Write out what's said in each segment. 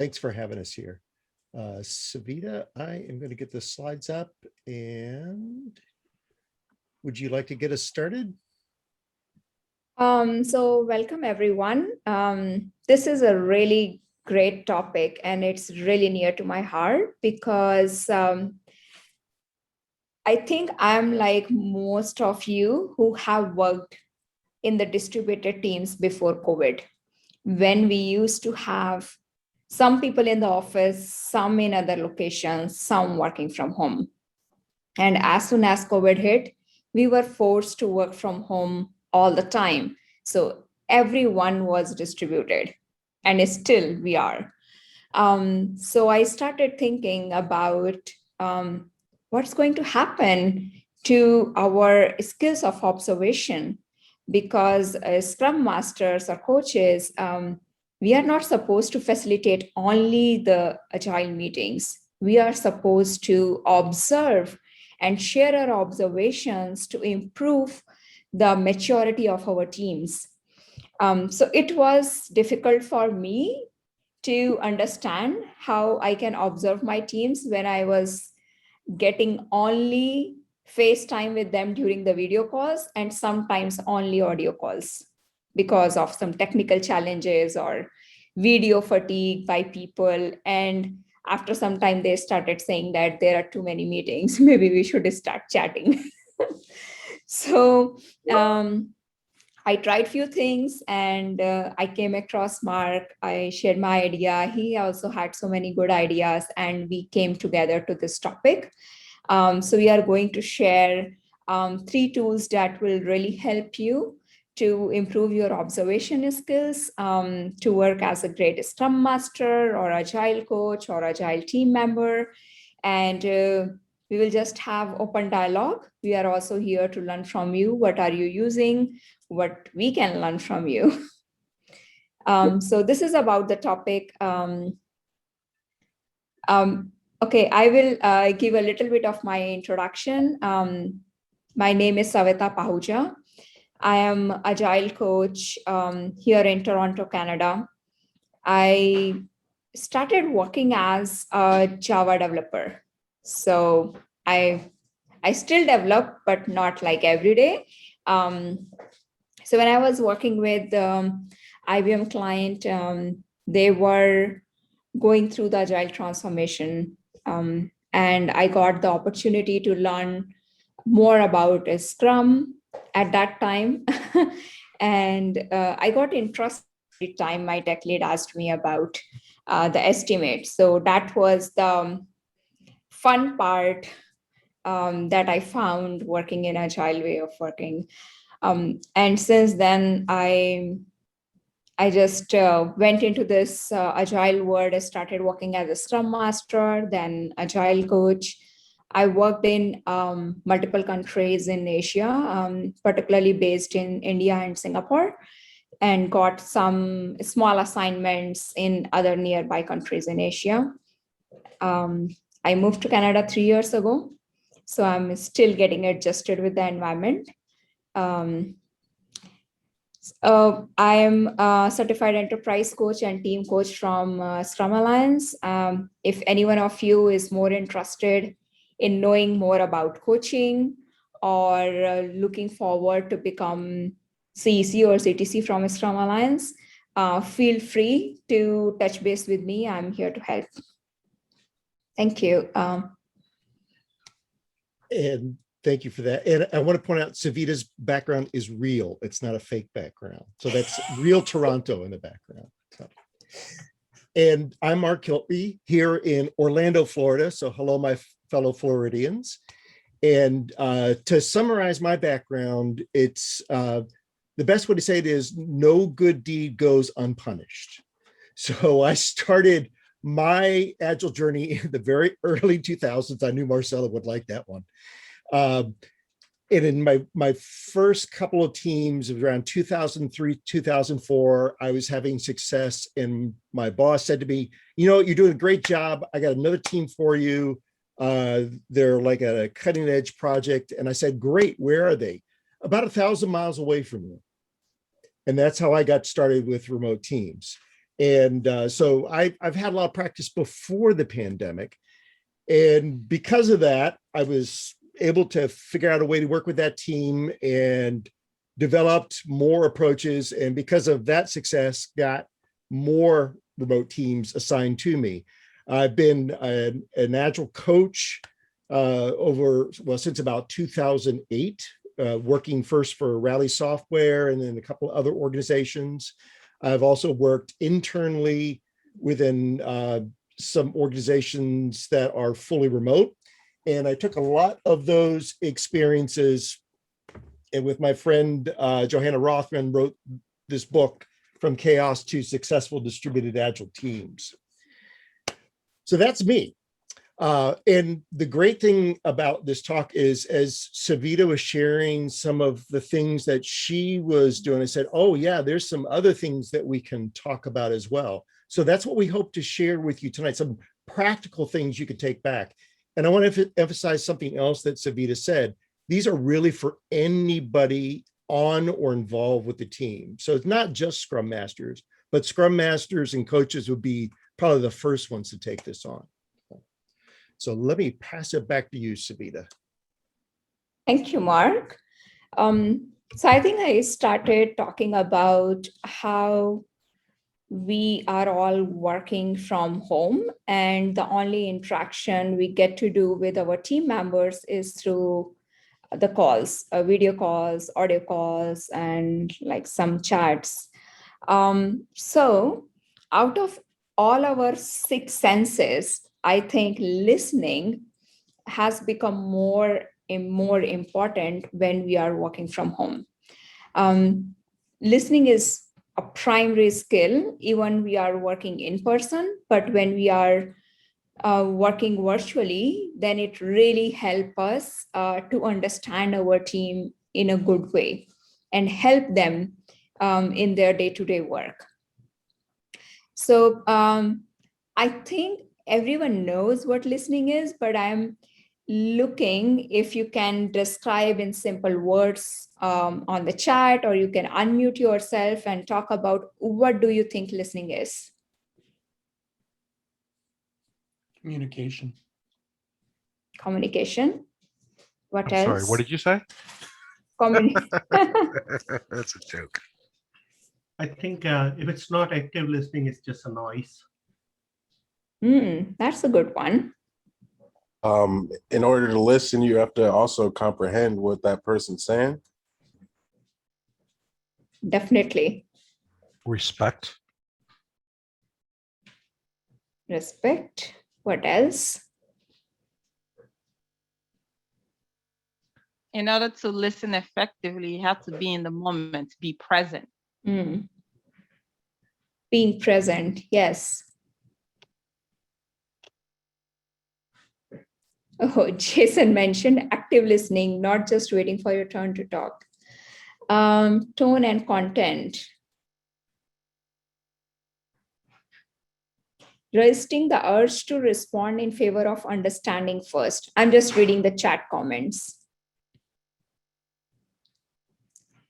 Thanks for having us here. Savita, I am going to get the slides up, and would you like to get us started? So welcome everyone. This is a really great topic and it's really near to my heart because I think I'm like most of you who have worked in the distributed teams before COVID, when we used to have some people in the office, some in other locations, some working from home. And as soon as COVID hit, we were forced to work from home all the time. So everyone was distributed, and still we are. So I started thinking about what's going to happen to our skills of observation, because as Scrum Masters or coaches, we are not supposed to facilitate only the agile meetings. We are supposed to observe and share our observations to improve the maturity of our teams. So it was difficult for me to understand how I can observe my teams when I was getting only FaceTime with them during the video calls and sometimes only audio calls because of some technical challenges or video fatigue by people. And after some time, they started saying that there are too many meetings. Maybe we should start chatting. So I tried few things and I came across Mark. I shared my idea. He also had so many good ideas and we came together to this topic. So we are going to share 3 tools that will really help you to improve your observation skills, to work as a great Scrum Master or Agile coach or Agile team member. And we will just have open dialogue. We are also here to learn from you. What are you using? What we can learn from you. So this is about the topic. Okay, I will give a little bit of my introduction. My name is Savita Pahuja. I am Agile coach here in Toronto, Canada. I started working as a Java developer. So I still develop, but not like every day. So when I was working with IBM client, they were going through the Agile transformation. And I got the opportunity to learn more about Scrum at that time. And I got interested every time my tech lead asked me about the estimate. So that was the fun part that I found working in Agile way of working. And since then, I just went into this Agile world. I started working as a Scrum Master, then Agile coach. I worked in multiple countries in Asia, particularly based in India and Singapore, and got some small assignments in other nearby countries in Asia. I moved to Canada 3 years ago, so I'm still getting adjusted with the environment. I am a certified enterprise coach and team coach from Scrum Alliance. If any one of you is more interested in knowing more about coaching or looking forward to become CEC or CTC from Scrum Alliance, feel free to touch base with me. I'm here to help. Thank you. And thank you for that. And I want to point out Savita's background is real. It's not a fake background. So that's real Toronto in the background. So. And I'm Mark Kilby here in Orlando, Florida. So hello, my fellow Floridians. And to summarize my background, it's the best way to say it is no good deed goes unpunished. So I started my Agile journey in the very early 2000s. I knew Marcella would like that one. And in my first couple of teams around 2003, 2004, I was having success, and my boss said to me, you know, you're doing a great job. I got another team for you. They're like a cutting edge project. And I said, great, where are they? About 1,000 miles away from you. And that's how I got started with remote teams. And so I've had a lot of practice before the pandemic. And because of that, I was able to figure out a way to work with that team and developed more approaches. And because of that success, got more remote teams assigned to me. I've been an Agile coach since about 2008, working first for Rally Software and then a couple of other organizations. I've also worked internally within some organizations that are fully remote. And I took a lot of those experiences, and with my friend Johanna Rothman wrote this book, From Chaos to Successful Distributed Agile Teams. So that's me. And the great thing about this talk is, as Savita was sharing some of the things that she was doing, I said, oh yeah, there's some other things that we can talk about as well. So that's what we hope to share with you tonight, some practical things you can take back. And I want to emphasize something else that Savita said. These are really for anybody on or involved with the team. So it's not just Scrum Masters, but Scrum Masters and coaches would be probably the first ones to take this on. So let me pass it back to you, Savita. Thank you, Mark. So I think I started talking about how we are all working from home, and the only interaction we get to do with our team members is through the calls, video calls, audio calls, and like some chats. So out of all our six senses, I think listening has become more and more important when we are working from home. Listening is a primary skill, even we are working in person, but when we are working virtually, then it really helps us to understand our team in a good way and help them in their day-to-day work. So I think everyone knows what listening is, but I'm looking if you can describe in simple words on the chat, or you can unmute yourself and talk about what do you think listening is? Communication. Communication. What I'm else? sorry, what did you say? That's a joke. I think if it's not active listening, it's just a noise. That's a good one. In order to listen, you have to also comprehend what that person's saying. Definitely. Respect. Respect. What else? In order to listen effectively, you have to be in the moment, be present. Being present, yes. Oh, Jason mentioned active listening, not just waiting for your turn to talk. Tone and content. Resisting the urge to respond in favor of understanding first. I'm just reading the chat comments.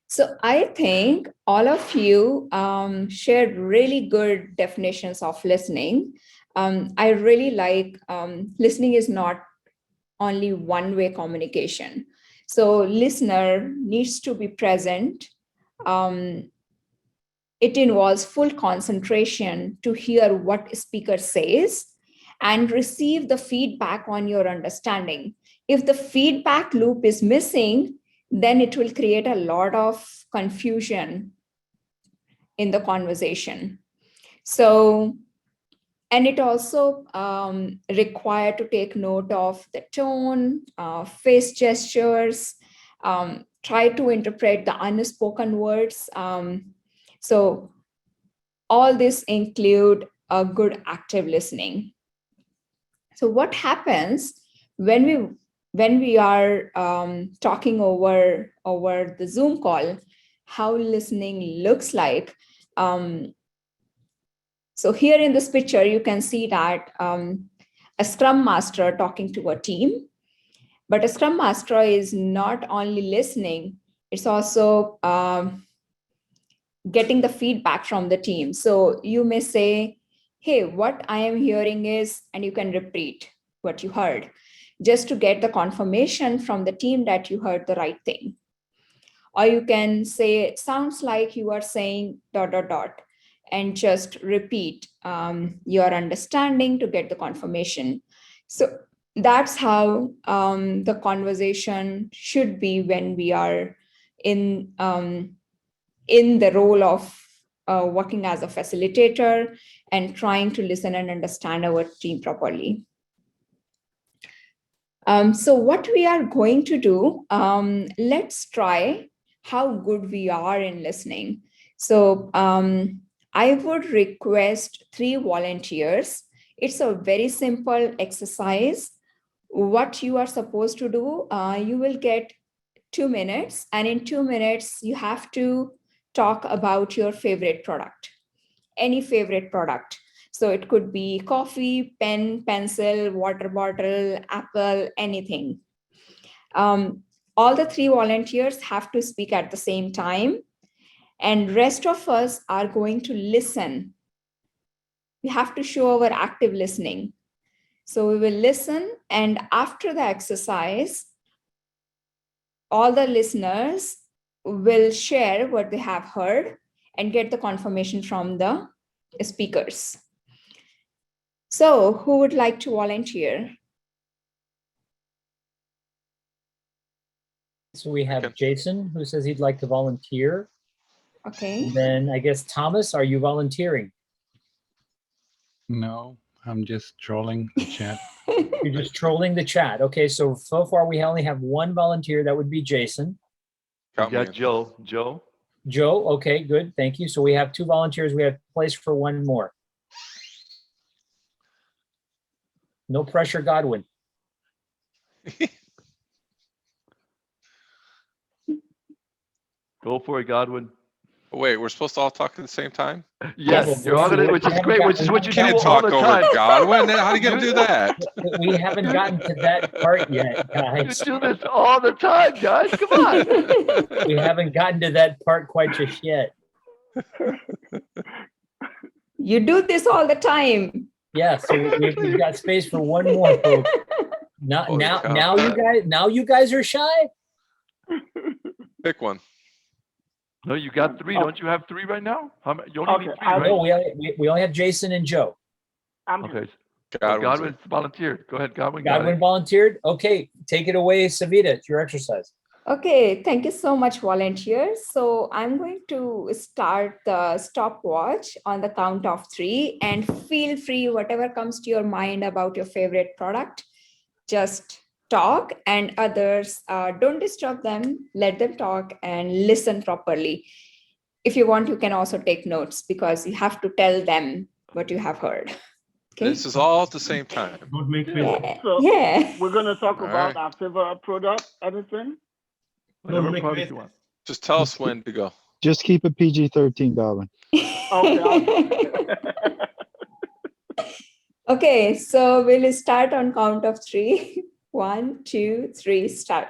So I think all of you shared really good definitions of listening. I really like listening is not only one-way communication. So listener needs to be present. It involves full concentration to hear what speaker says and receive the feedback on your understanding. If the feedback loop is missing, then it will create a lot of confusion in the conversation. So, and it also require to take note of the tone, face gestures, try to interpret the unspoken words. So all this include a good active listening. So what happens when we are talking over the Zoom call, how listening looks like? So here in this picture, you can see that a Scrum Master talking to a team, but a Scrum Master is not only listening, it's also getting the feedback from the team. So you may say, hey, what I am hearing is, and you can repeat what you heard, just to get the confirmation from the team that you heard the right thing. Or you can say, it sounds like you are saying ... and just repeat your understanding to get the confirmation. So that's how the conversation should be when we are in the role of working as a facilitator and trying to listen and understand our team properly. So what we are going to do, let's try how good we are in listening. So I would request 3 volunteers. It's a very simple exercise. What you are supposed to do, you will get 2 minutes, and in 2 minutes, you have to talk about your favorite product, any favorite product. So it could be coffee, pen, pencil, water bottle, apple, anything. All the 3 volunteers have to speak at the same time, and rest of us are going to listen. We have to show our active listening. So we will listen, and after the exercise, all the listeners will share what they have heard and get the confirmation from the speakers. So who would like to volunteer? So we have Jason, who says he'd like to volunteer. Okay. And then I guess, Thomas, are you volunteering? No, I'm just trolling the chat. You're just trolling the chat. Okay, so far we only have 1 volunteer. That would be Jason. We got Joe. Joe, okay, good, thank you. So we have 2 volunteers. We have place for 1 more. No pressure, Godwin. Go for it, Godwin. Wait, we're supposed to all talk at the same time? Yes, you're all gonna, which is great, which is what you do Can't all talk the over time. Godwin. How are you gonna do that? We haven't gotten to that part yet, You guys. do this all the time, guys. Come on. We haven't gotten to that part quite just yet. You do this all the time. Yeah, so we've got space for 1 more, folks. Holy cow. Now you guys are shy? Pick one. No, you got 3. Don't you have 3 right now? How many? You only need 3, right? No, we only have Jason and Joe. Okay. Godwin's Godwin volunteered. Go ahead, Godwin. Godwin volunteered? Okay, take it away, Savita. It's your exercise. Okay, thank you so much, volunteers. So I'm going to start the stopwatch on the count of 3, and feel free, whatever comes to your mind about your favorite product, just talk, and others, don't disturb them, let them talk and listen properly. If you want, you can also take notes, because you have to tell them what you have heard. Okay. This is all at the same time. Don't make me. So Yeah. we're gonna talk All about right. our favorite product, anything? Whatever Don't make product me. you want. Just tell us when to go. Just keep it PG-13, Godwin. Okay. Okay, so we'll start on count of 3. 1, 2, 3, start.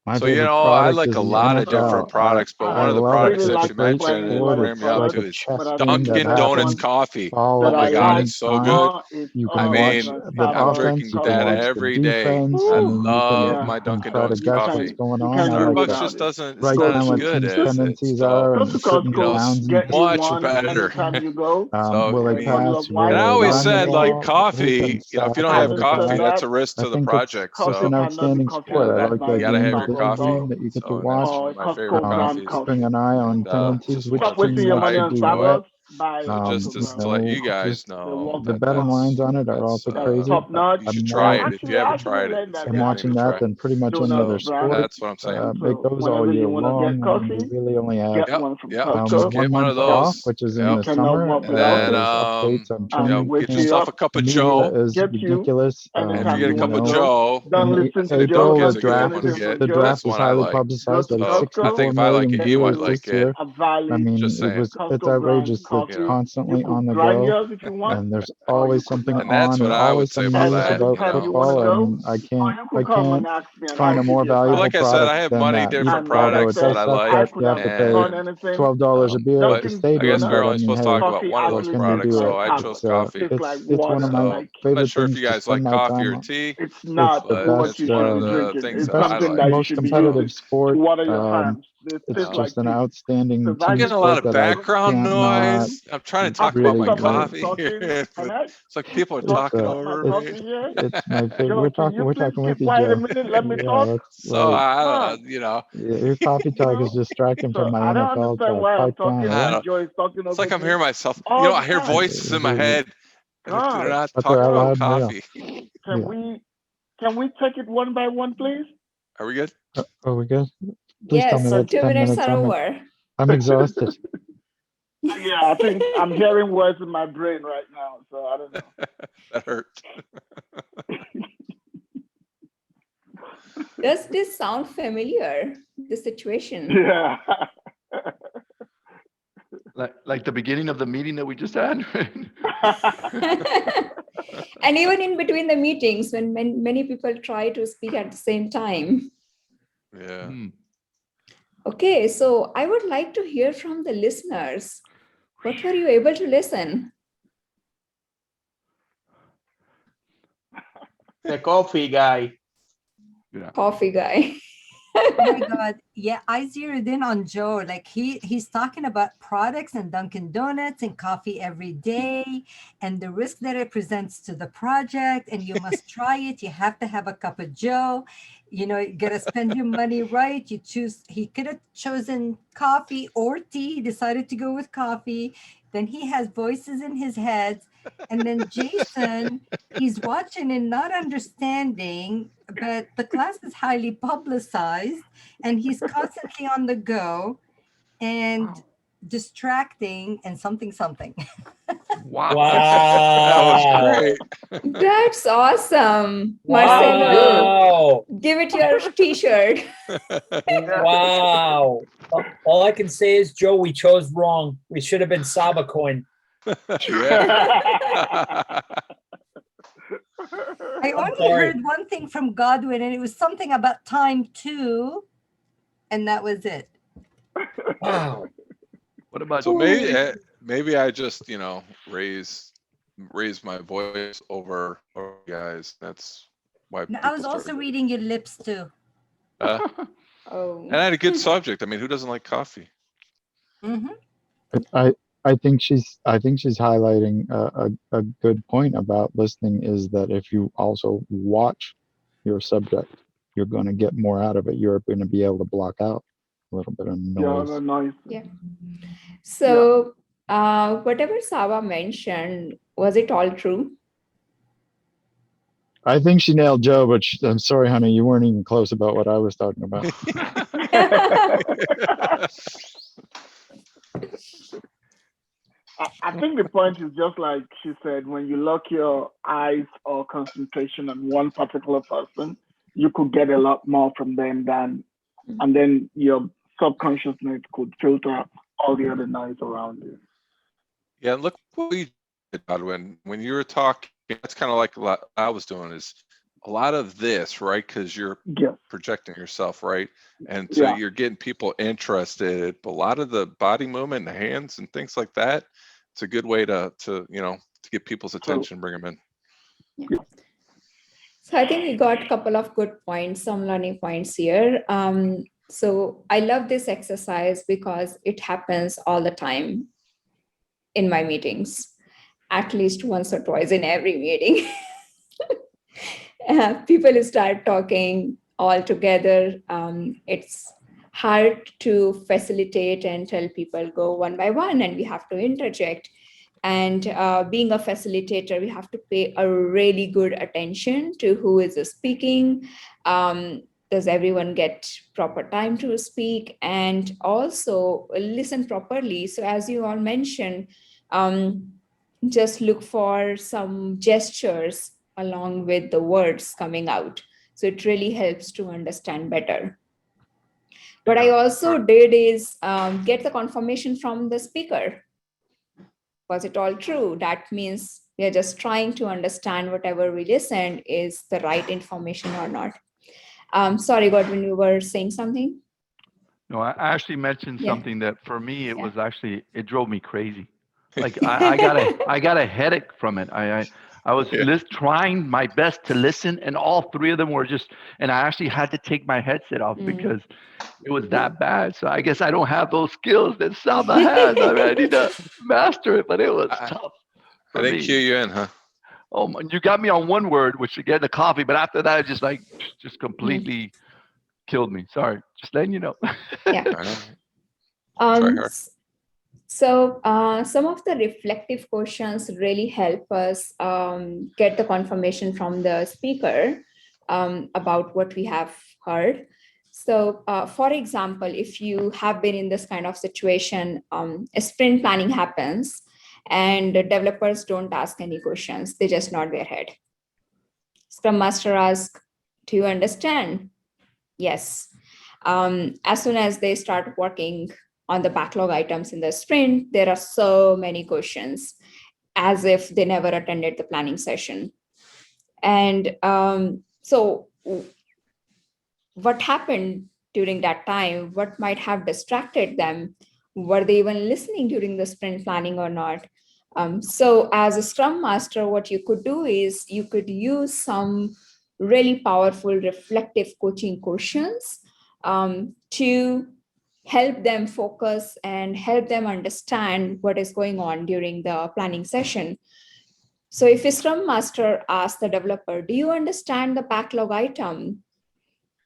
My So, you favorite know, I product like is a the lot of NFL. different products, but I one of the love products it. that It's you great mentioned and sport. what It's ran me up like to a is chess But I game think that Dunkin' the best Donuts happens coffee. all Oh that at my I the God, like it's so same good. time. is You I can watch mean, the I'm offense, drinking you can that watch the every day. defense. I I mean, love Yeah. my you can Dunkin' try to Donuts guess can't- what's coffee. going you on. can't I live like Starbucks to without just it. doesn't, it's write not down as what good teams' as it's tendencies are Go and to certain you know, Costco, sounds and get you much one better. anytime you go. So, will I they mean, bottle pass? of Will white and I they always run the said, like, ball? Who coffee, can you know, if you sack? don't Will have they Having said coffee, pass? that's that, a risk I to the think it's project. such So, an Costco cannot be outstanding sport. compared I right like now. that you gotta game, have your this coffee. game that you get to So, and watch. that's one Or of my favorite Costco brand coffees. Keeping coffee. an eye on And tendencies, just which Stop wanted to wasting your teams money try should on and do enjoy it. what. Starbucks. Buy Just You to let know, you guys just the know the Walker that betting brand. lines on it are that's also That's crazy. top notch. you should I'm try more it if you haven't tried it. learned It's that I'm the important watching to that try. than pretty much any donut other So brand. sport. that's what I'm saying. It goes all Whenever year you want to long. get I mean, coffee, we really only have get one from Yep. Costco. Just 1 get one of month off, those. which is in Yep. the Cannot summer, work and without Then, it. there's updates on you And know, training wake get camp. you yourself a up. cup of Media Joe. is Get you ridiculous. And if anytime you get a you cup want of to go. Joe, Don't In listen to Dunkin' Joe. April, is the a good Don't one draft to listen is from get. the Joe. That's draft the is one I highly like. Go publicized. to There So was I Costco. think 64 if I like million it, Get he might viewers you like this it. year. a valid I mean, Just saying. it's Costco brand outrageously coffee. You constantly could on the grind go, yours if you want. and there's Or you always could something And that's on, what and I would always say some for and news that, about you anytime you want to football. I go, mean, or you I could come can't and ask me, and find I'll a give more you a Well, valuable like I sample. said, product I have than money that. different And like I Although it products that does said, I suck I like, that could you have have to pay done and anything. $12 a beer at the Dunkin' I guess stadium, we were Donuts but I only mean, supposed to hey, talk about coffee one of what those actually can you tastes products, do? like so I chose coffee. coffee. Tastes like It's one of water. my Like I'm not favorite sure if things you to guys like spend my coffee time or on. tea, it's It's not the but what it's you best, one should of be the drinking. things It's that I best, something like. that you most should be using competitive to sport. water your plants. It It's tastes Oh, like just an tea. outstanding Because I I'm team getting a just lot sport took of that I background can't not noise. I'm trying to talk after about really my somebody's like. coffee talking, here, and but I it's like people are talk talking about my over It's me. coffee here. it's my favorite. Joe, can you We're please talking keep with you, quiet a Joe. minute? Let me Yeah, talk. that's So like I Ah, don't, you know, your coffee talk is you know. distracting from So my I don't NFL understand talk. why I'm Pipe down, talking all I right? and don't. Joe is talking It's over like I'm me hearing myself. You all know, the I hear time. voices in my head, and they're God. not But they're talking out about So loud and real. coffee. can Yeah. we take it one by one, please? Are we good? Are we good? Please tell me Yes, Thank that's 2 you. 10 minutes minutes. are over. I'm exhausted. Yeah, I think I'm hearing words in my brain right now, so I don't know. That hurt. Does this sound familiar, the situation? Yeah. Like the beginning of the meeting that we just had. And even in between the meetings, when many people try to speak at the same time. Yeah. Hmm. Okay, so I would like to hear from the listeners. What were you able to listen? The coffee guy. Yeah. Coffee guy. Oh my God. Yeah, I zeroed in on Joe. Like he's talking about products and Dunkin' Donuts and coffee every day and the risk that it presents to the project. And you must try it. You have to have a cup of Joe. You know, you gotta spend your money right. You choose, he could have chosen coffee or tea, decided to go with coffee. Then he has voices in his head. And then Jason, he's watching and not understanding, but the class is highly publicized and he's constantly on the go and distracting and something. Wow. That was Wow. great. That's awesome. Wow. Marcelo, give it your t-shirt. Wow. All I can say is, Joe, we chose wrong. We should have been Saba coin. Yeah. I only heard one thing from Godwin and it was something about time too. And that was it. Wow. What about So maybe I just, you know, raise my voice over you guys. That's why No, I people was also started. reading your lips too. Oh. And I had a good subject. I mean, who doesn't like coffee? I think she's highlighting a good point about listening, is that if you also watch your subject, you're going to get more out of it. You're going to be able to block out a little bit of noise. Yeah, noise. Yeah. So whatever Saba mentioned, was it all true? I think she nailed Joe, but I'm sorry, honey, you weren't even close about what I was talking about. I think the point is just like she said, when you lock your eyes or concentration on one particular person, you could get a lot more from them and then your subconsciousness could filter all the other noise around you. Yeah, look what we did, Godwin. When you were talking, that's kind of like what I was doing, is a lot of this, right? Because you're projecting yourself, right? And so you're getting people interested. But a lot of the body movement and the hands and things like that, it's a good way to you know, to get people's attention, bring them in. Yeah. So I think we got a couple of good points, some learning points here. So I love this exercise because it happens all the time in my meetings, at least once or twice in every meeting. People start talking all together. It's hard to facilitate and tell people go one by one, and we have to interject. And being a facilitator, we have to pay a really good attention to who is speaking. Does everyone get proper time to speak? And also listen properly. So as you all mentioned, just look for some gestures along with the words coming out. So it really helps to understand better. What I also did is get the confirmation from the speaker. Was it all true? That means we are just trying to understand whatever we listened is the right information or not. Sorry, Godwin, you were saying something? No, I actually mentioned Yeah. something that for me, it Yeah. was actually, it drove me crazy. Like I got a headache from it. I was trying my best to listen, and all three of them were just, and I actually had to take my headset off because it was that bad. So I guess I don't have those skills that Saba has. I mean, I need to master it, but it was tough. I didn't cue you in, huh? Oh, you got me on one word, which is get the coffee, but after that, it just completely killed me. Sorry, just letting you know. Yeah. So some of the reflective questions really help us get the confirmation from the speaker about what we have heard. So for example, if you have been in this kind of situation, a sprint planning happens and the developers don't ask any questions, they just nod their head. Scrum Master asks, do you understand? Yes. As soon as they start working on the backlog items in the sprint, there are so many questions as if they never attended the planning session. And so what happened during that time? What might have distracted them? Were they even listening during the sprint planning or not? So as a Scrum Master, what you could do is you could use some really powerful reflective coaching questions to help them focus and help them understand what is going on during the planning session. So if a Scrum Master asks the developer, do you understand the backlog item?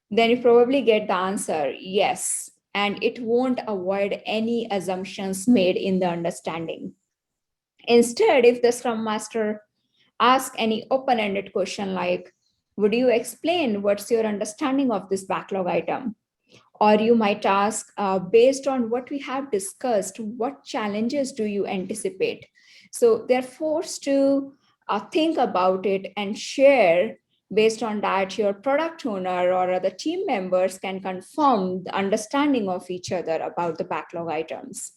Then you probably get the answer, yes. And it won't avoid any assumptions made in the understanding. Instead, if the Scrum Master asks any open-ended question like, would you explain what's your understanding of this backlog item? Or you might ask, based on what we have discussed, what challenges do you anticipate? So they're forced to think about it and share. Based on that, your product owner or other team members can confirm the understanding of each other about the backlog items.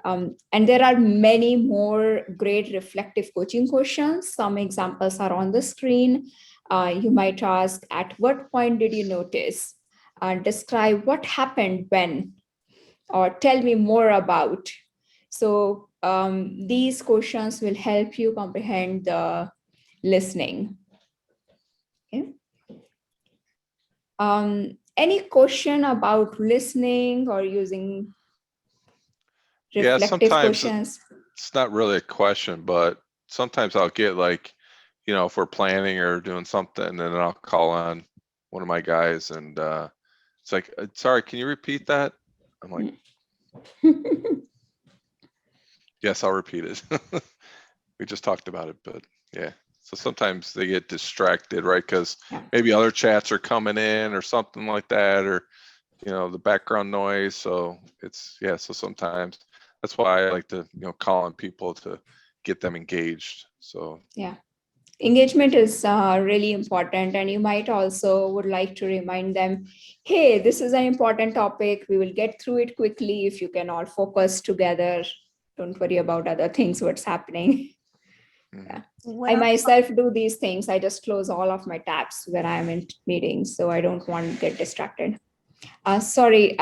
And there are many more great reflective coaching questions. Some examples are on the screen. You might ask, at what point did you notice? Describe what happened when, or tell me more about. So these questions will help you comprehend the listening. Okay. Any question about listening or using reflective sometimes questions? it's not really a question, but sometimes I'll get like, if we're planning or doing something, and then I'll call on one of my guys and it's like, sorry, can you repeat that? I'm like, yes, I'll repeat it. We just talked about it, but yeah. So sometimes they get distracted, right? Because maybe other chats are coming in or something like that, or, the background noise. So so sometimes that's why I like to, call on people to get them engaged. So yeah. Engagement is really important, and you might also would like to remind them, hey, this is an important topic. We will get through it quickly if you can all focus together. Don't worry about other things, what's happening. Yeah. I myself do these things. I just close all of my tabs when I'm in meetings, so I don't want to get distracted. Sorry,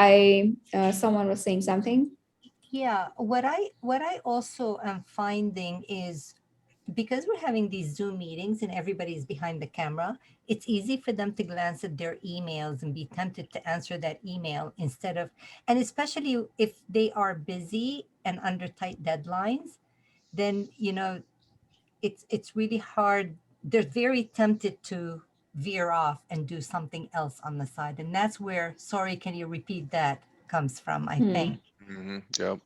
someone was saying something. Yeah, what I also am finding is, because we're having these Zoom meetings and everybody's behind the camera, it's easy for them to glance at their emails and be tempted to answer that email instead of, and especially if they are busy and under tight deadlines, then, it's really hard. They're very tempted to veer off and do something else on the side. And that's where, sorry, can you repeat that, comes from, I think. Yep.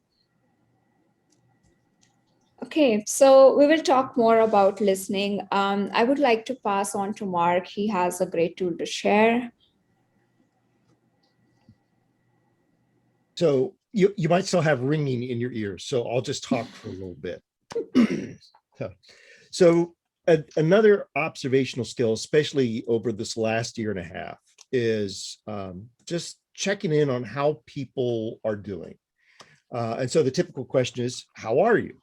Okay, so we will talk more about listening. I would like to pass on to Mark. He has a great tool to share. So you might still have ringing in your ears, so I'll just talk for a little bit. So another observational skill, especially over this last year and a half, is just checking in on how people are doing. And so the typical question is, how are you?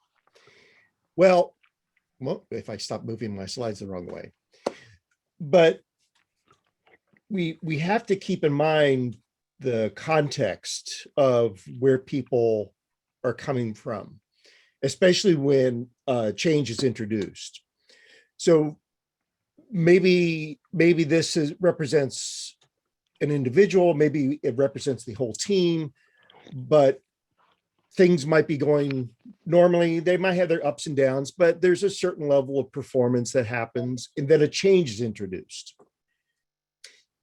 Well, if I stop moving my slides the wrong way, but we have to keep in mind the context of where people are coming from, especially when change is introduced. So maybe this represents an individual, maybe it represents the whole team, but things might be going normally. They might have their ups and downs, but there's a certain level of performance that happens, and then a change is introduced.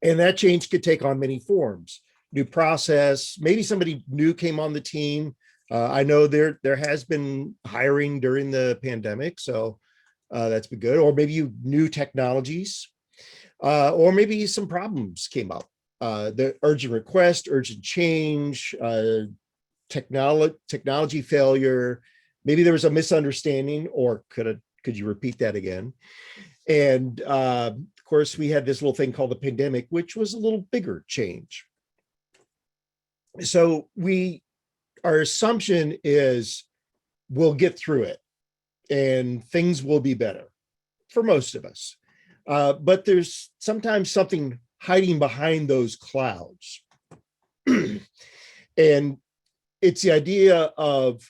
And that change could take on many forms. New process, maybe somebody new came on the team. I know there has been hiring during the pandemic, so that's been good. Or maybe new technologies, or maybe some problems came up. The urgent request, urgent change, technology failure. Maybe there was a misunderstanding, or could you repeat that again? And of course, we had this little thing called the pandemic, which was a little bigger change. So our assumption is we'll get through it and things will be better for most of us. But there's sometimes something hiding behind those clouds. And it's the idea of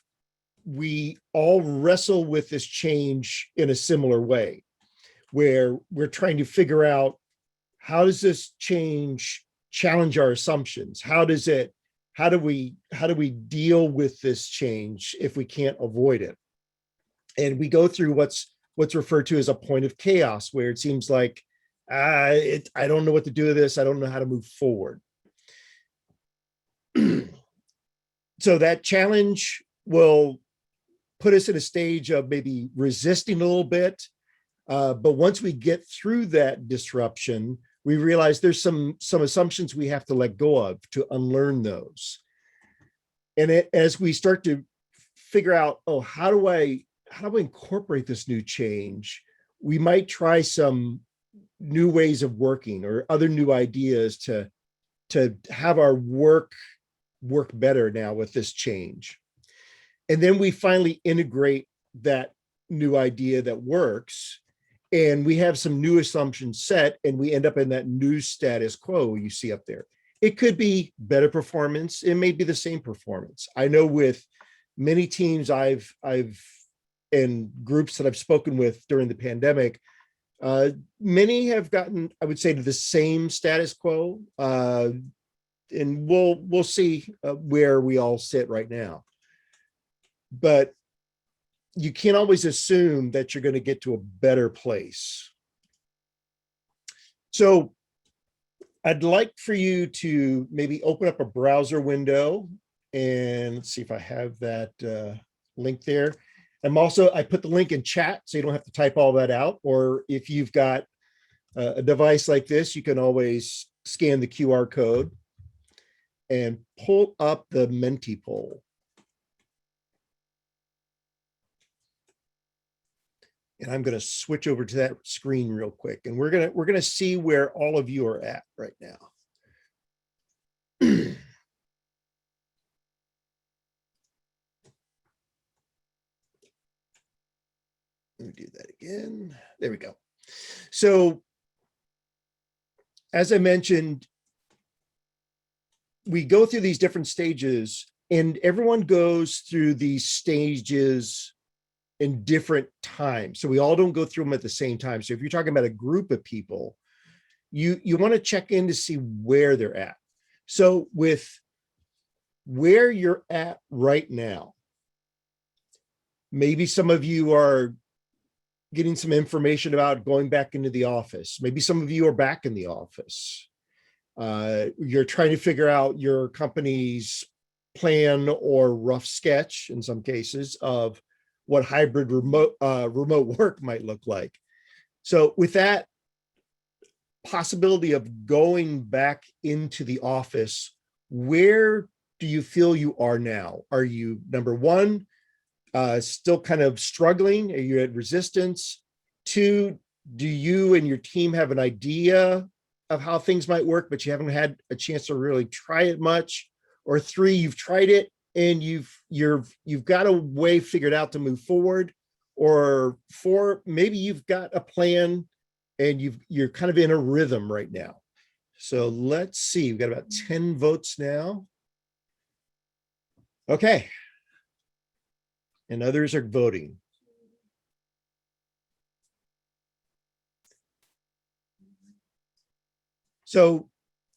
we all wrestle with this change in a similar way, where we're trying to figure out, how does this change challenge our assumptions? How do we deal with this change if we can't avoid it? And we go through what's referred to as a point of chaos, where it seems like I don't know what to do with this. I don't know how to move forward. So that challenge will put us in a stage of maybe resisting a little bit. But once we get through that disruption, we realize there's some assumptions we have to let go of to unlearn those. And as we start to figure out, how do I incorporate this new change? We might try some new ways of working or other new ideas to have our work better now with this change. And then we finally integrate that new idea that works, and we have some new assumptions set, and we end up in that new status quo you see up there. It could be better performance. It may be the same performance. I know with many teams I've and groups that I've spoken with during the pandemic, many have gotten, I would say, to the same status quo. And we'll see where we all sit right now. But you can't always assume that you're going to get to a better place. So I'd like for you to maybe open up a browser window, and let's see if I have that link there. I put the link in chat, so you don't have to type all that out. Or if you've got a device like this, you can always scan the QR code and pull up the Menti poll. And I'm going to switch over to that screen real quick, and we're going to see where all of you are at right now. Let me do that again. There we go. So, as I mentioned, we go through these different stages, and everyone goes through these stages in different times. So we all don't go through them at the same time. So if you're talking about a group of people, you want to check in to see where they're at. So with where you're at right now, maybe some of you are getting some information about going back into the office. Maybe some of you are back in the office. You're trying to figure out your company's plan or rough sketch, in some cases, of what hybrid remote work might look like. So with that possibility of going back into the office, where do you feel you are now? Are you, number one, still kind of struggling? Are you at resistance? Two, do you and your team have an idea of how things might work, but you haven't had a chance to really try it much? Or three, you've tried it and you've got a way figured out to move forward, or 4, maybe you've got a plan and you're kind of in a rhythm right now. So let's see, we've got about 10 votes now. Okay. And others are voting. So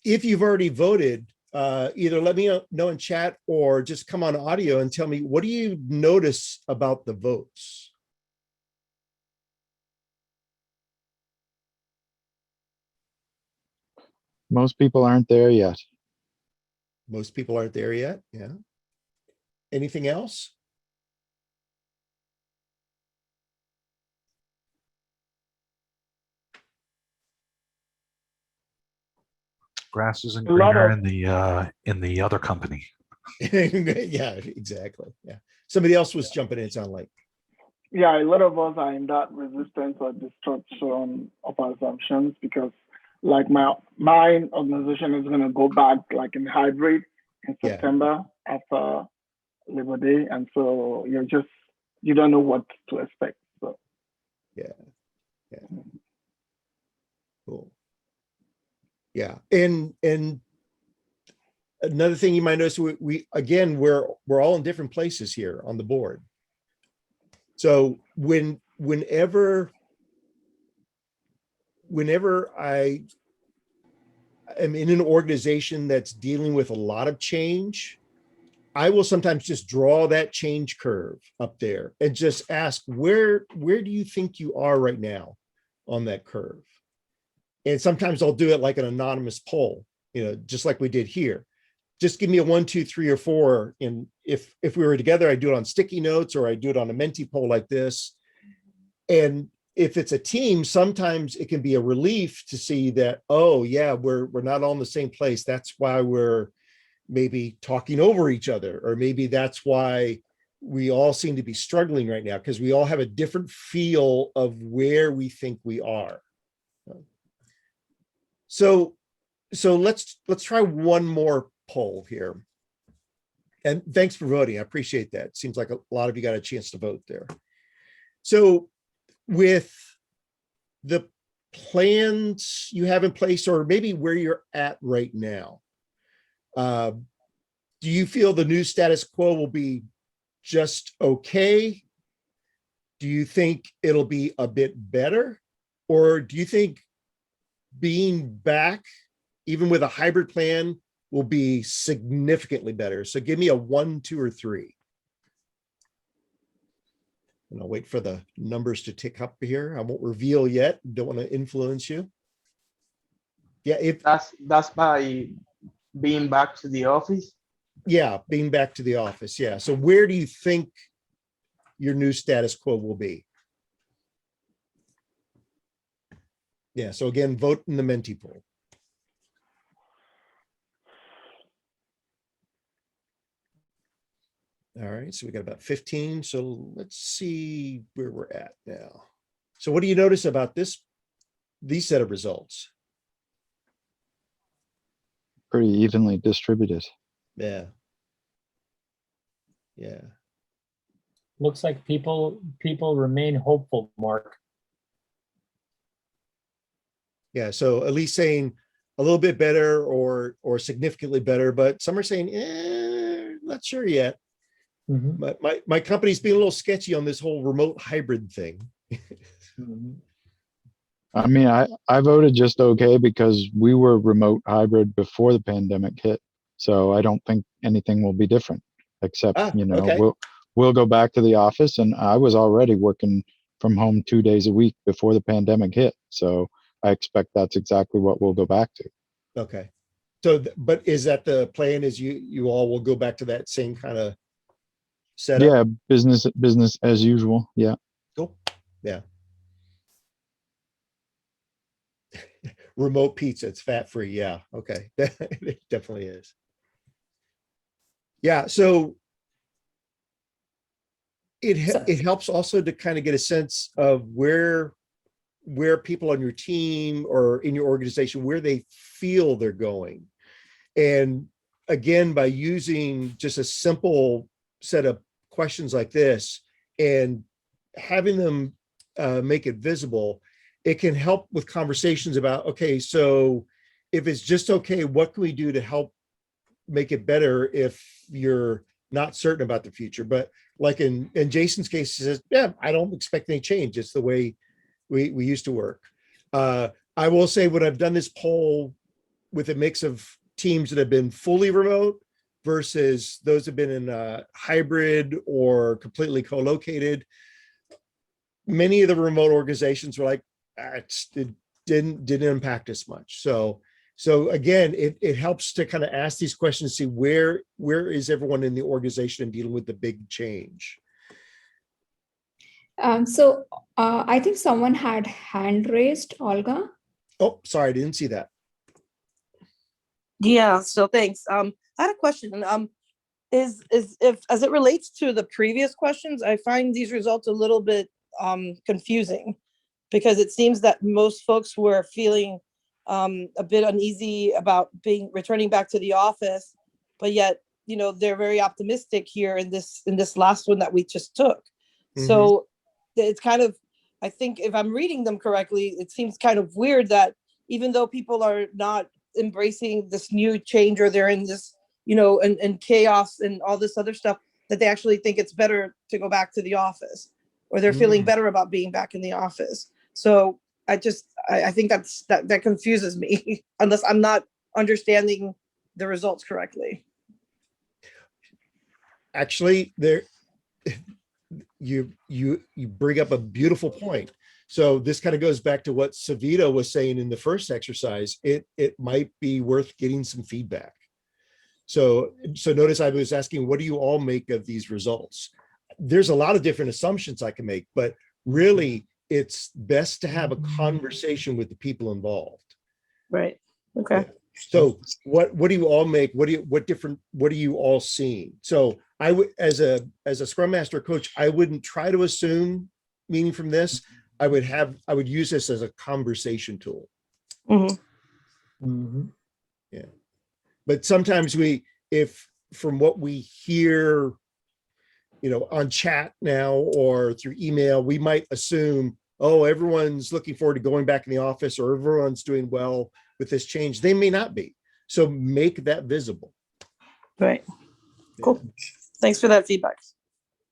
if you've already voted, either let me know in chat or just come on audio and tell me, what do you notice about the votes? Most people aren't there yet. Most people aren't there yet. Yeah. Anything else? Grass isn't A lot greener of- in the other company. Yeah, exactly. Yeah. Somebody else was jumping in, it sounded like. Yeah, a lot of us are in that resistance or destruction of assumptions because like my organization is going to go back like in hybrid in Yeah. September after Labor Day. And so you don't know what to expect. So Yeah. Yeah. Cool. Yeah. And another thing you might notice, we again, we're all in different places here on the board. So whenever I am in an organization that's dealing with a lot of change, I will sometimes just draw that change curve up there and just ask, where do you think you are right now on that curve? And sometimes I'll do it like an anonymous poll, just like we did here. Just give me a 1, 2, 3, or 4. And if we were together, I do it on sticky notes or I do it on a Menti poll like this. And if it's a team, sometimes it can be a relief to see that, oh yeah, we're not all in the same place. That's why we're maybe talking over each other, or maybe that's why we all seem to be struggling right now, because we all have a different feel of where we think we are. So let's try one more poll here. And thanks for voting. I appreciate that. Seems like a lot of you got a chance to vote there. So with the plans you have in place, or maybe where you're at right now, do you feel the new status quo will be just okay? Do you think it'll be a bit better? Or do you think being back, even with a hybrid plan, will be significantly better? So give me a 1, 2, or 3. And I'll wait for the numbers to tick up here. I won't reveal yet. Don't want to influence you. Yeah, if that's by being back to the office. Yeah, being back to the office. Yeah. So where do you think your new status quo will be? Yeah. So again, vote in the Menti poll. All right. So we got about 15. So let's see where we're at now. So what do you notice about these set of results? Pretty evenly distributed. Yeah. Yeah. Looks like people remain hopeful, Mark. Yeah. So at least saying a little bit better or significantly better, but some are saying, not sure yet. Mm-hmm. My company's being a little sketchy on this whole remote hybrid thing. Mm-hmm. I mean, I voted just okay because we were remote hybrid before the pandemic hit. So I don't think anything will be different, except, Okay. we'll go back to the office, and I was already working from home 2 days a week before the pandemic hit. So I expect that's exactly what we'll go back to. Okay. So, but is that the plan, is you all will go back to that same kind of setup? Yeah, business as usual. Yeah. Cool. Yeah. Remote pizza, it's fat-free. Yeah. Okay. It definitely is. Yeah. So it helps also to kind of get a sense of where people on your team or in your organization, where they feel they're going. And again, by using just a simple set of questions like this and having them make it visible, it can help with conversations about, okay, so if it's just okay, what can we do to help make it better if you're not certain about the future? But like in Jason's case, he says, yeah, I don't expect any change. It's the way we used to work. I will say when I've done this poll with a mix of teams that have been fully remote versus those that have been in a hybrid or completely co-located, many of the remote organizations were like, it didn't impact us much. So again, it helps to kind of ask these questions, see where is everyone in the organization dealing with the big change. I think someone had hand raised, Olga. Oh, sorry, I didn't see that. Yeah, so thanks. I had a question. Is if as it relates to the previous questions, I find these results a little bit confusing, because it seems that most folks were feeling a bit uneasy about returning back to the office, but yet, you know, they're very optimistic here in this last one that we just took. Mm-hmm. So it's kind of, I think if I'm reading them correctly, it seems kind of weird that even though people are not embracing this new change, or they're in this, you know, and chaos and all this other stuff, that they actually think it's better to go back to the office, or they're feeling better about being back in the office. So I think that confuses me unless I'm not understanding the results correctly. Actually, you bring up a beautiful point. So this kind of goes back to what Savita was saying in the first exercise. It might be worth getting some feedback. So notice I was asking, what do you all make of these results? There's a lot of different assumptions I can make, but really it's best to have a conversation with the people involved. Right. Okay. Yeah. So what do you all make? What are you all seeing? So I would, as a Scrum Master coach, I wouldn't try to assume meaning from this. I would use this as a conversation tool. Mm-hmm. Mm-hmm. Yeah. But sometimes if from what we hear, you know, on chat now or through email, we might assume, oh, everyone's looking forward to going back in the office, or everyone's doing well with this change. They may not be. So make that visible. Right. Cool. Yeah. Thanks for that feedback.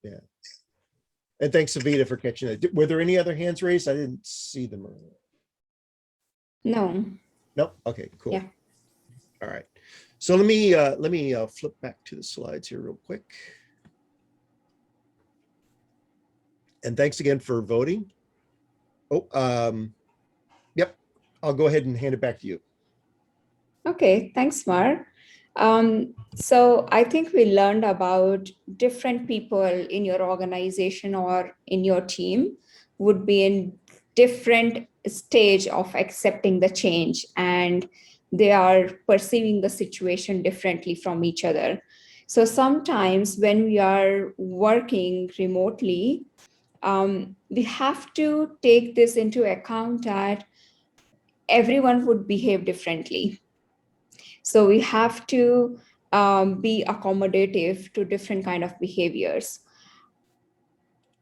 Yeah. And thanks, Savita, for catching it. Were there any other hands raised? I didn't see them earlier. No. Nope. Okay, cool. Yeah. All right. So let me flip back to the slides here real quick. And thanks again for voting. Oh, yep. I'll go ahead and hand it back to you. Okay, thanks, Mar. So I think we learned about different people in your organization or in your team would be in different stage of accepting the change, and they are perceiving the situation differently from each other. So sometimes when we are working remotely, we have to take this into account that everyone would behave differently. So we have to be accommodative to different kind of behaviors.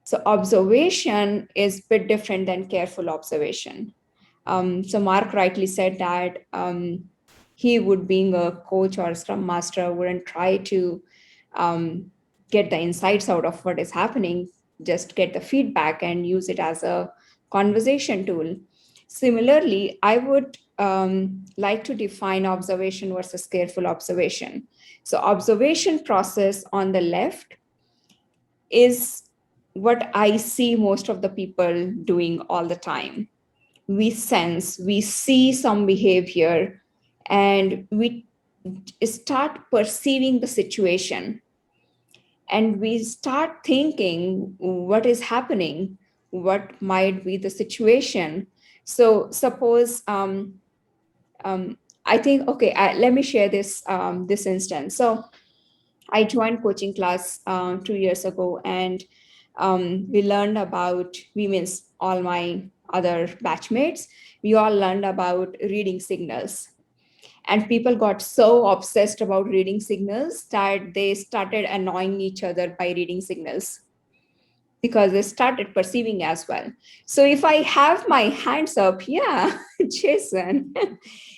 So observation is a bit different than careful observation. So Mark rightly said that he would, being a coach or a Scrum Master, wouldn't try to get the insights out of what is happening, just get the feedback and use it as a conversation tool. Similarly, I would like to define observation versus careful observation. So observation process on the left is what I see most of the people doing all the time. We sense, we see some behavior, and we start perceiving the situation. And we start thinking what is happening, what might be the situation. So suppose, I think, okay, let me share this instance. So I joined coaching class 2 years ago, and we learned about, we means all my other batchmates, we all learned about reading signals. And people got so obsessed about reading signals that they started annoying each other by reading signals. because they started perceiving as well. So if I have my hands up, yeah, Jason,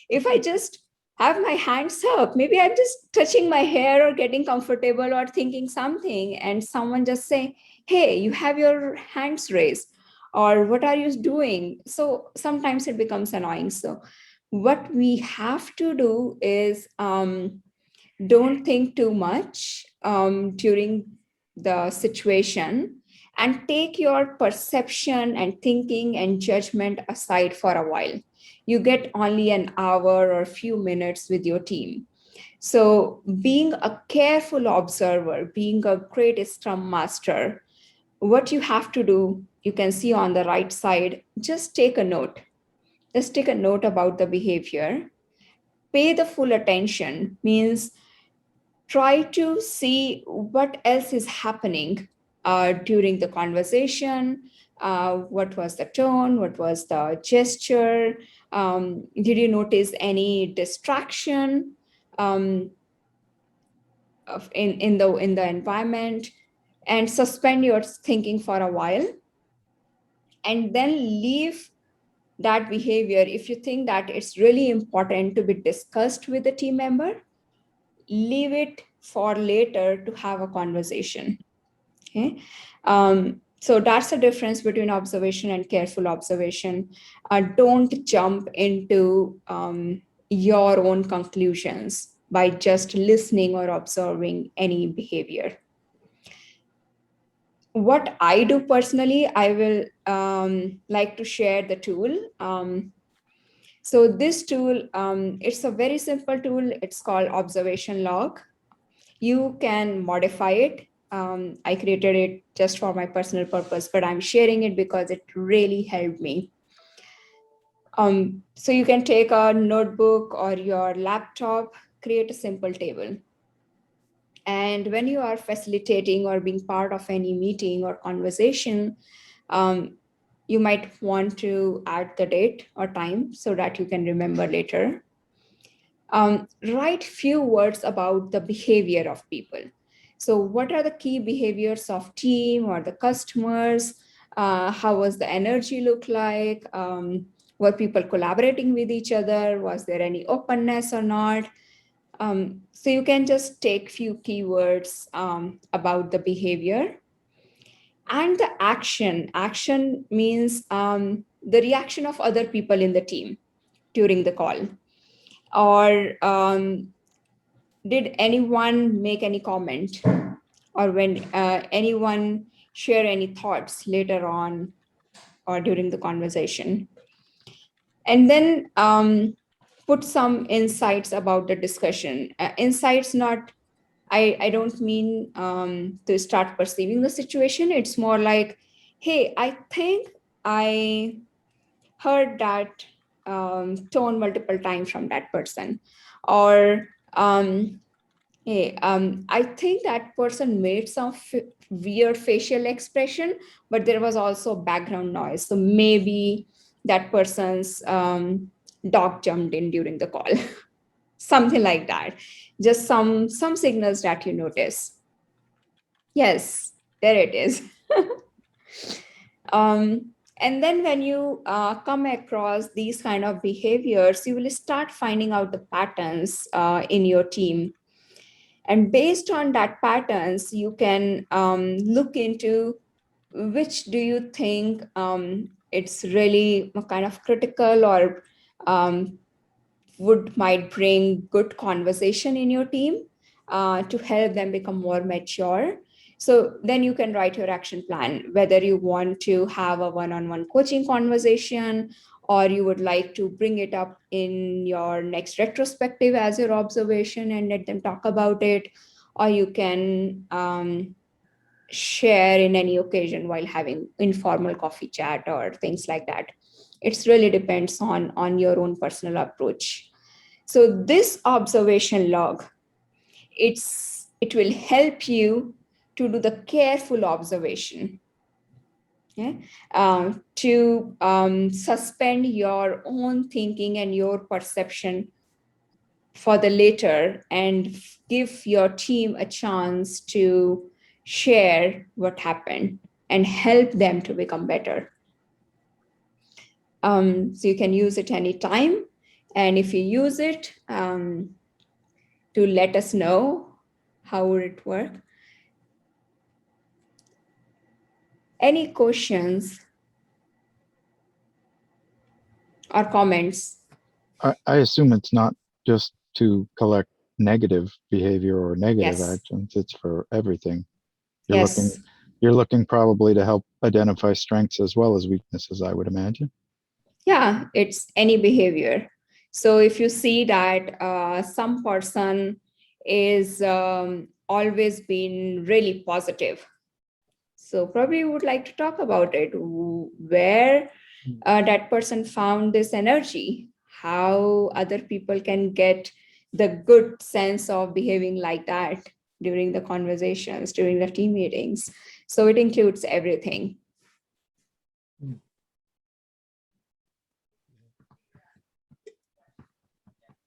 if I just have my hands up, maybe I'm just touching my hair or getting comfortable or thinking something, and someone just say, hey, you have your hands raised, or what are you doing? So sometimes it becomes annoying. So what we have to do is don't think too much during the situation, and take your perception and thinking and judgment aside for a while. You get only an hour or a few minutes with your team. So being a careful observer, being a great Scrum Master, what you have to do, you can see on the right side, just take a note. Just take a note about the behavior. Pay the full attention, means try to see what else is happening during the conversation. What was the tone? What was the gesture? Did you notice any distraction in the environment? And suspend your thinking for a while, and then leave that behavior. If you think that it's really important to be discussed with the team member, leave it for later to have a conversation. Okay. So that's the difference between observation and careful observation. Don't jump into your own conclusions by just listening or observing any behavior. What I do personally, I will like to share the tool. So this tool, it's a very simple tool. It's called Observation Log. You can modify it. I created it just for my personal purpose, but I'm sharing it because it really helped me. So you can take a notebook or your laptop, create a simple table. And when you are facilitating or being part of any meeting or conversation, you might want to add the date or time so that you can remember later. Write few words about the behavior of people. So what are the key behaviors of team or the customers? How was the energy look like? Were people collaborating with each other? Was there any openness or not? So you can just take few keywords about the behavior. And the action. Action means the reaction of other people in the team during the call. Or did anyone make any comment? Or when anyone share any thoughts later on or during the conversation? And then put some insights about the discussion. Insights, not, I don't mean to start perceiving the situation. It's more like, hey, I think I heard that tone multiple times from that person. Or, hey, I think that person made some weird facial expression, but there was also background noise. So maybe that person's dog jumped in during the call. Something like that. Just some signals that you notice. Yes, there it is. And then when you come across these kind of behaviors, you will start finding out the patterns in your team. And based on that patterns, you can look into which do you think it's really kind of critical or might bring good conversation in your team to help them become more mature. So then you can write your action plan, whether you want to have a one-on-one coaching conversation, or you would like to bring it up in your next retrospective as your observation and let them talk about it, or you can share in any occasion while having informal coffee chat or things like that. It really depends on your own personal approach. So this observation log, it will help you to do the careful observation, to suspend your own thinking and your perception for the later, and give your team a chance to share what happened and help them to become better. So you can use it anytime. And if you use it, to let us know how would it work. Any questions or comments? I assume it's not just to collect negative behavior or negative Yes. actions. It's for everything. Yes. You're looking probably to help identify strengths as well as weaknesses, I would imagine. Yeah, it's any behavior. So if you see that some person is always been really positive, so probably you would like to talk about it, where that person found this energy, how other people can get the good sense of behaving like that during the conversations, during the team meetings. So it includes everything.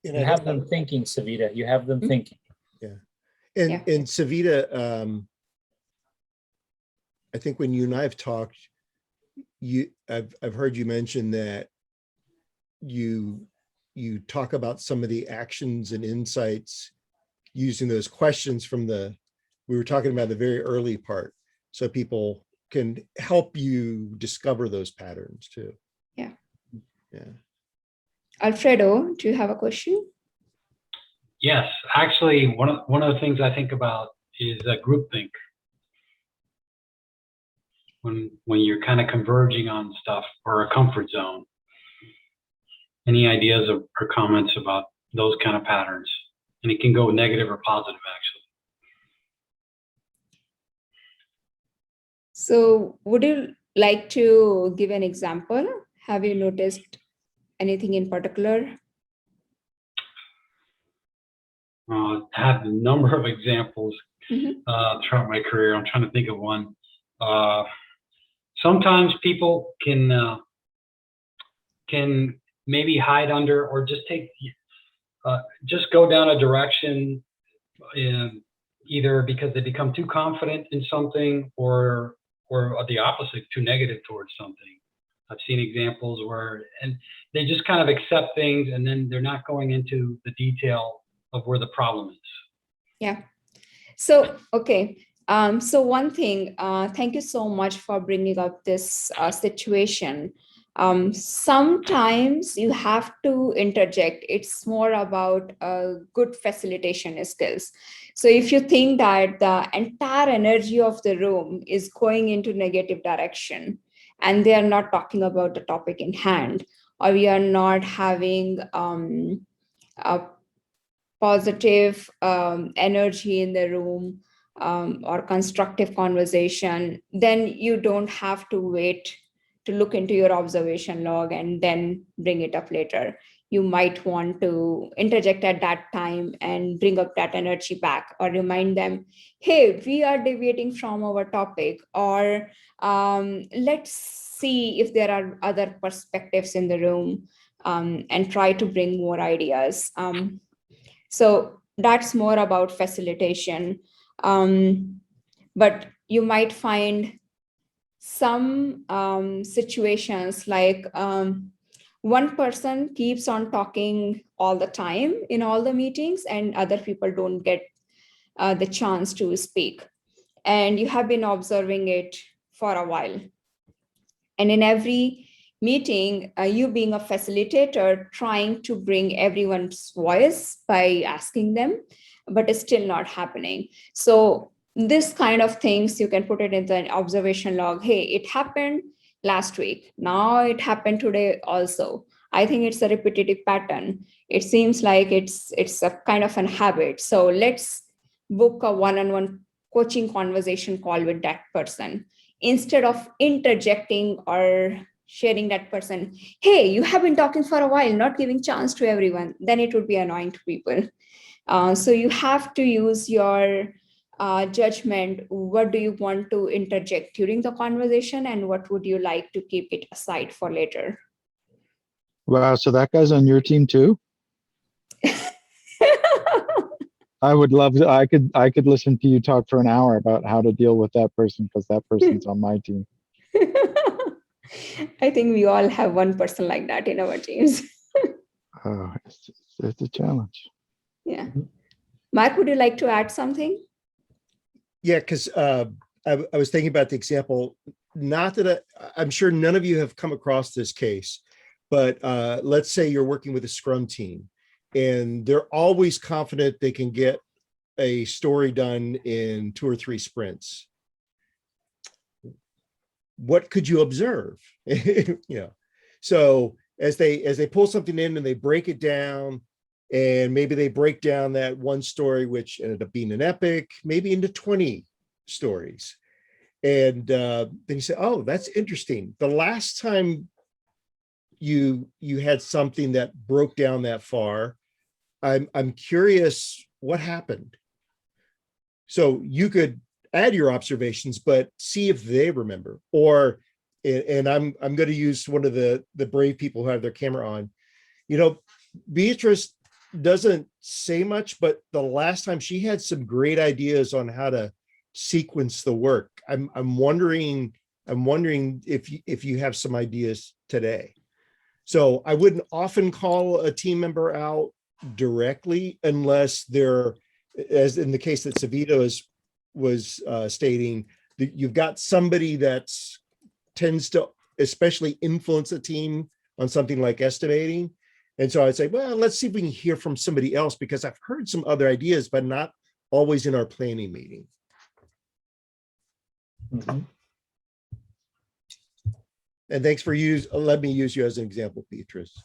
You have them thinking, Savita. You have them thinking. Yeah. And Savita, I think when you and I have talked, I've heard you mention that you talk about some of the actions and insights using those questions from we were talking about the very early part, so people can help you discover those patterns too. Yeah. Yeah. Alfredo, do you have a question? Yes, actually, one of the things I think about is groupthink. When you're kind of converging on stuff or a comfort zone. Any ideas or comments about those kind of patterns? And it can go negative or positive, actually. So would you like to give an example? Have you noticed anything in particular? I have a number of examples throughout my career. I'm trying to think of one. Sometimes people can maybe hide under or just just go down a direction, either because they become too confident in something or the opposite, too negative towards something. I've seen examples where they just kind of accept things and then they're not going into the detail of where the problem is. Yeah. So, okay. So one thing, thank you so much for bringing up this situation. Sometimes you have to interject. It's more about good facilitation skills. So if you think that the entire energy of the room is going into negative direction and they are not talking about the topic in hand, or we are not having a positive energy in the room, or constructive conversation, then you don't have to wait to look into your observation log and then bring it up later. You might want to interject at that time and bring up that energy back, or remind them, hey, we are deviating from our topic, or let's see if there are other perspectives in the room, and try to bring more ideas. So that's more about facilitation. But you might find some situations like one person keeps on talking all the time in all the meetings and other people don't get the chance to speak. And you have been observing it for a while. And in every meeting, you being a facilitator, trying to bring everyone's voice by asking them, but it's still not happening. So this kind of things, you can put it in the observation log. Hey, it happened last week. Now it happened today also. I think it's a repetitive pattern. It seems like it's a kind of an habit. So let's book a one-on-one coaching conversation call with that person. Instead of interjecting or sharing that person, hey, you have been talking for a while, not giving chance to everyone, then it would be annoying to people. So you have to use your judgment. What do you want to interject during the conversation and what would you like to keep it aside for later? Wow, so that guy's on your team too? I would love to. I could listen to you talk for an hour about how to deal with that person because that person's on my team. I think we all have one person like that in our teams. Oh, it's a challenge. Yeah. Mark, would you like to add something? Yeah, because I was thinking about the example, not that I'm sure none of you have come across this case, but let's say you're working with a Scrum team and they're always confident they can get a story done in 2 or 3 sprints. What could you observe? You know, so as they pull something in and they break it down, and maybe they break down that one story, which ended up being an epic, maybe into 20 stories. And then you say, oh, that's interesting. The last time you had something that broke down that far, I'm curious what happened. So you could add your observations, but see if they remember. Or, and I'm going to use one of the brave people who have their camera on. You know, Beatrice doesn't say much, but the last time she had some great ideas on how to sequence the work. I'm wondering if you have some ideas today. So I wouldn't often call a team member out directly unless they're, as in the case that Savita was stating, that you've got somebody that tends to especially influence a team on something like estimating. And so I'd say, well, let's see if we can hear from somebody else, because I've heard some other ideas, but not always in our planning meeting. Mm-hmm. And thanks for let me use you as an example, Beatrice.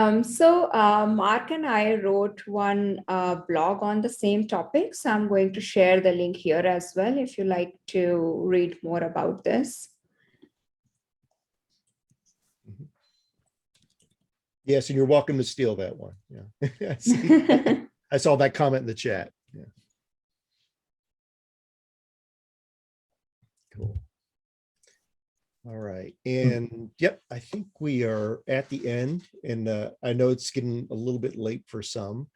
Mark and I wrote one blog on the same topic. So I'm going to share the link here as well if you like to read more about this. Yes, and you're welcome to steal that one. Yeah. I saw that comment in the chat. Yeah. Cool. All right. And yep, I think we are at the end, and I know it's getting a little bit late for some.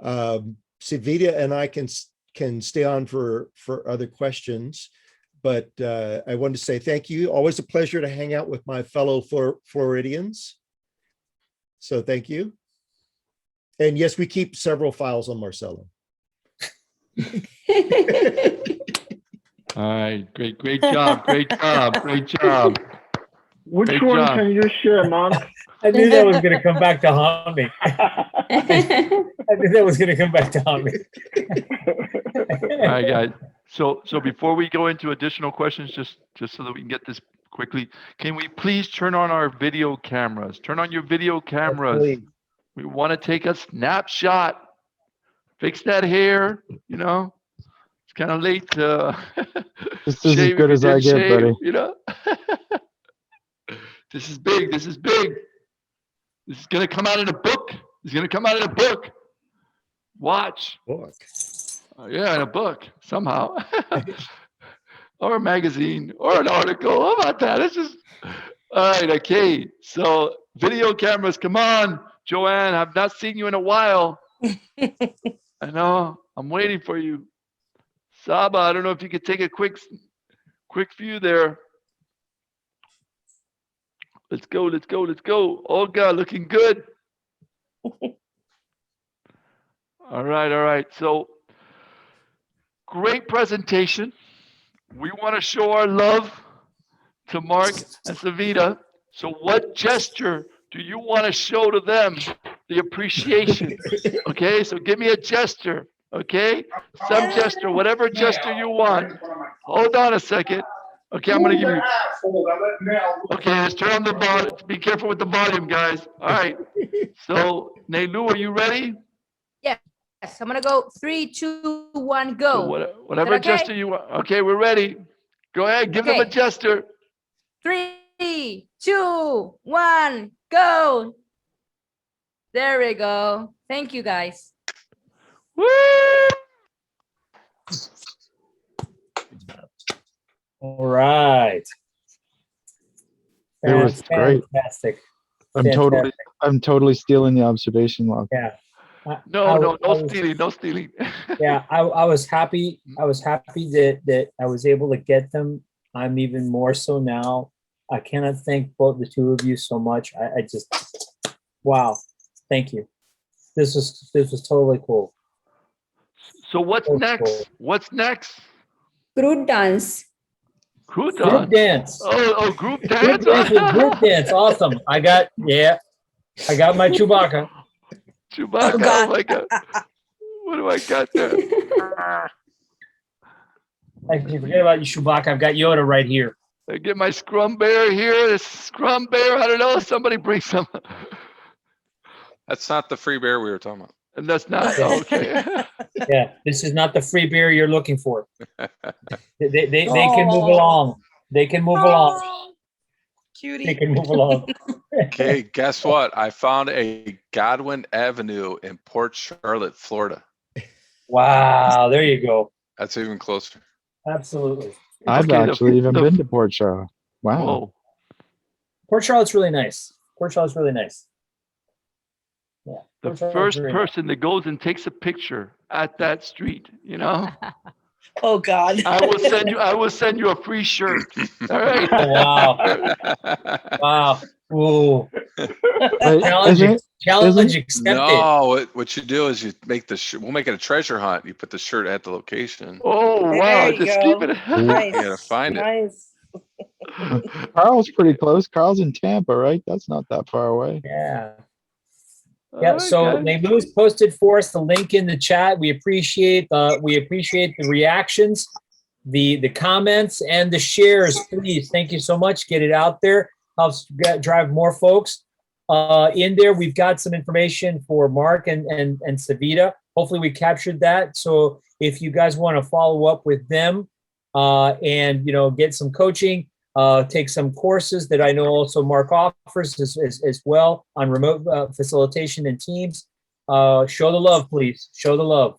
Savita and I can stay on for other questions, but I wanted to say thank you. Always a pleasure to hang out with my fellow Floridians. So thank you. And yes, we keep several files on Marcelo. All right, great job, great job. Which Great one job. can you share, Mark? I knew that was going to come back to haunt me. I knew that was going to come back to haunt me. All right, guys. So before we go into additional questions, just so that we can get this quickly, can we please turn on our video cameras? Turn on your video cameras. Please. We want to take a snapshot. Fix that hair, you know. It's kind of late to This is as shave good if as you I didn't get, shave, buddy. you know. This is big. This is big. This is going to come out in a book. It's going to come out in a book. Watch. Book. Yeah, in a book somehow. Or a magazine or an article. How about that? It's just, all right, okay. So video cameras, come on. Joanne, I've not seen you in a while. I know, I'm waiting for you. Saba, I don't know if you could take a quick view there. Let's go, let's go, let's go. Olga, looking good. All right. So great presentation. We want to show our love to Mark and Savita. So what gesture do you want to show to them the appreciation? Okay, so give me a gesture. Okay, some gesture, whatever gesture you want. Hold on a second. Okay, I'm gonna give you. Okay, let's turn on the volume. Be careful with the volume, guys. All right. So Neilu, are you ready? Yes, I'm gonna go 3, 2, 1, go. So whatever okay? gesture you want. Okay, we're ready. Go ahead, give them a gesture. 3, 2, 1, go. There we go. Thank you, guys. Woo! All right. It was great. Fantastic. I'm totally stealing the observation log. Yeah. No stealing, no stealing. Yeah, I was happy. I was happy that I was able to get them. I'm even more so now. I cannot thank both the two of you so much. I just, wow, thank you. This was totally cool. So what's next? What's next? Group dance. Group dance. Oh, group Group dance. dance with group dance. Awesome. I got my Chewbacca. Chewbacca. Oh my God. What do I got there? Actually, forget about you, Chewbacca. I've got Yoda right here. I get my Scrum Bear here. This Scrum Bear. I don't know. Somebody bring some. That's not the free bear we were talking about. And that's not okay. Yeah, this is not the free beer you're looking for. They can move along. They can move along. Cutie. They can move along. Okay, guess what? I found a Godwin Avenue in Port Charlotte, Florida. Wow, there you go. That's even closer. Absolutely. I've actually even been to Port Charlotte. Wow. Whoa. Port Charlotte's really nice. Yeah. The first person that goes and takes a picture at that street, you know. Oh God. I will send you a free shirt. All right. Oh, wow. Wow. Ooh. Challenge accepted. No, what you do is you make we'll make it a treasure hunt. You put the shirt at the location. Oh wow! Just keep it. You gotta find it. Carl's pretty close. Carl's in Tampa, right? That's not that far away. Yeah. Yeah, so Naylu's posted for us the link in the chat. We appreciate the reactions, the comments, and the shares. Please, thank you so much. Get it out there. Helps drive more folks in there. We've got some information for Mark and Savita. Hopefully, we captured that. So if you guys want to follow up with them and get some coaching. Take some courses that I know also Mark offers as well on remote facilitation and teams. Show the love, please. Show the love.